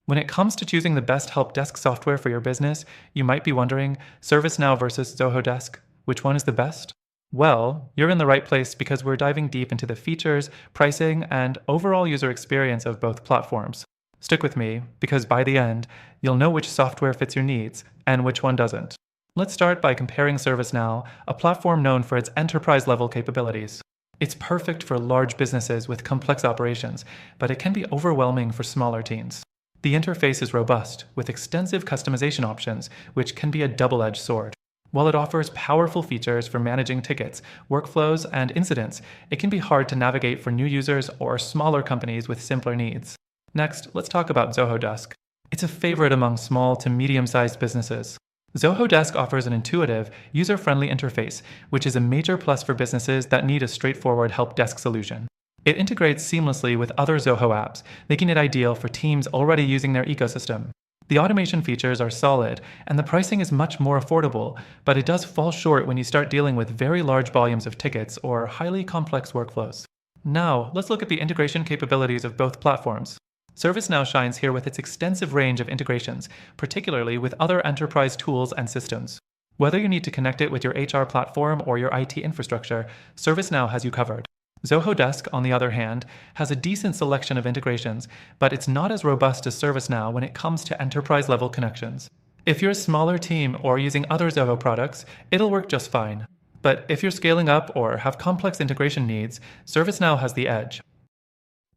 When it comes to choosing the best help desk software for your business, you might be wondering, ServiceNow versus Zoho Desk, which one is the best? Well, you're in the right place because we're diving deep into the features, pricing, and overall user experience of both platforms. Stick with me, because by the end, you'll know which software fits your needs and which one doesn't. Let's start by comparing ServiceNow, a platform known for its enterprise-level capabilities. It's perfect for large businesses with complex operations, but it can be overwhelming for smaller teams. The interface is robust, with extensive customization options, which can be a double-edged sword. While it offers powerful features for managing tickets, workflows, and incidents, it can be hard to navigate for new users or smaller companies with simpler needs. Next, let's talk about Zoho Desk. It's a favorite among small to medium-sized businesses. Zoho Desk offers an intuitive, user-friendly interface, which is a major plus for businesses that need a straightforward help desk solution. It integrates seamlessly with other Zoho apps, making it ideal for teams already using their ecosystem. The automation features are solid, and the pricing is much more affordable, but it does fall short when you start dealing with very large volumes of tickets or highly complex workflows. Now, let's look at the integration capabilities of both platforms. ServiceNow shines here with its extensive range of integrations, particularly with other enterprise tools and systems. Whether you need to connect it with your HR platform or your IT infrastructure, ServiceNow has you covered. Zoho Desk, on the other hand, has a decent selection of integrations, but it's not as robust as ServiceNow when it comes to enterprise-level connections. If you're a smaller team or using other Zoho products, it'll work just fine. But if you're scaling up or have complex integration needs, ServiceNow has the edge.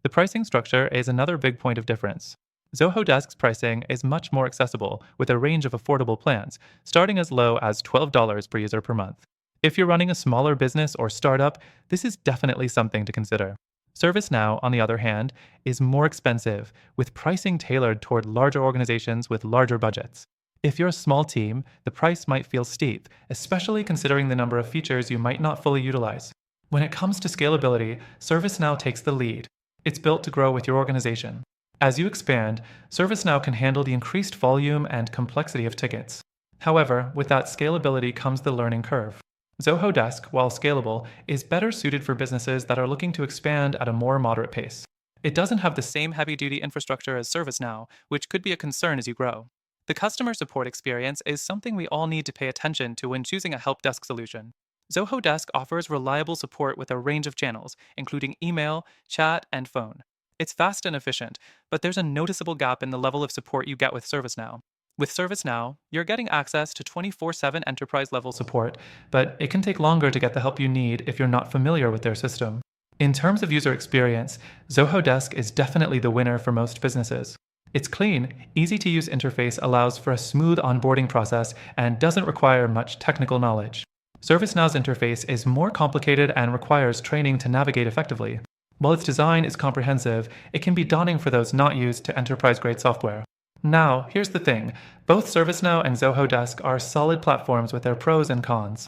The pricing structure is another big point of difference. Zoho Desk's pricing is much more accessible, with a range of affordable plans, starting as low as $12 per user per month. If you're running a smaller business or startup, this is definitely something to consider. ServiceNow, on the other hand, is more expensive, with pricing tailored toward larger organizations with larger budgets. If you're a small team, the price might feel steep, especially considering the number of features you might not fully utilize. When it comes to scalability, ServiceNow takes the lead. It's built to grow with your organization. As you expand, ServiceNow can handle the increased volume and complexity of tickets. However, with that scalability comes the learning curve. Zoho Desk, while scalable, is better suited for businesses that are looking to expand at a more moderate pace. It doesn't have the same heavy-duty infrastructure as ServiceNow, which could be a concern as you grow. The customer support experience is something we all need to pay attention to when choosing a help desk solution. Zoho Desk offers reliable support with a range of channels, including email, chat, and phone. It's fast and efficient, but there's a noticeable gap in the level of support you get with ServiceNow. With ServiceNow, you're getting access to 24/7 enterprise-level support, but it can take longer to get the help you need if you're not familiar with their system. In terms of user experience, Zoho Desk is definitely the winner for most businesses. Its clean, easy-to-use interface allows for a smooth onboarding process and doesn't require much technical knowledge. ServiceNow's interface is more complicated and requires training to navigate effectively. While its design is comprehensive, it can be daunting for those not used to enterprise-grade software. Now, here's the thing. Both ServiceNow and Zoho Desk are solid platforms with their pros and cons.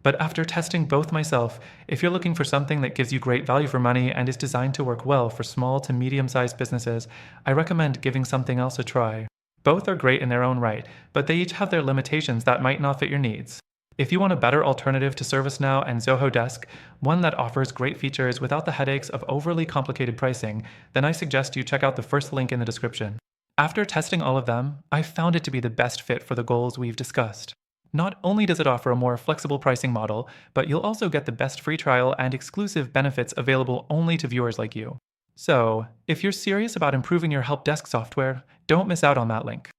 But after testing both myself, if you're looking for something that gives you great value for money and is designed to work well for small to medium-sized businesses, I recommend giving something else a try. Both are great in their own right, but they each have their limitations that might not fit your needs. If you want a better alternative to ServiceNow and Zoho Desk, one that offers great features without the headaches of overly complicated pricing, then I suggest you check out the first link in the description. After testing all of them, I found it to be the best fit for the goals we've discussed. Not only does it offer a more flexible pricing model, but you'll also get the best free trial and exclusive benefits available only to viewers like you. So, if you're serious about improving your help desk software, don't miss out on that link.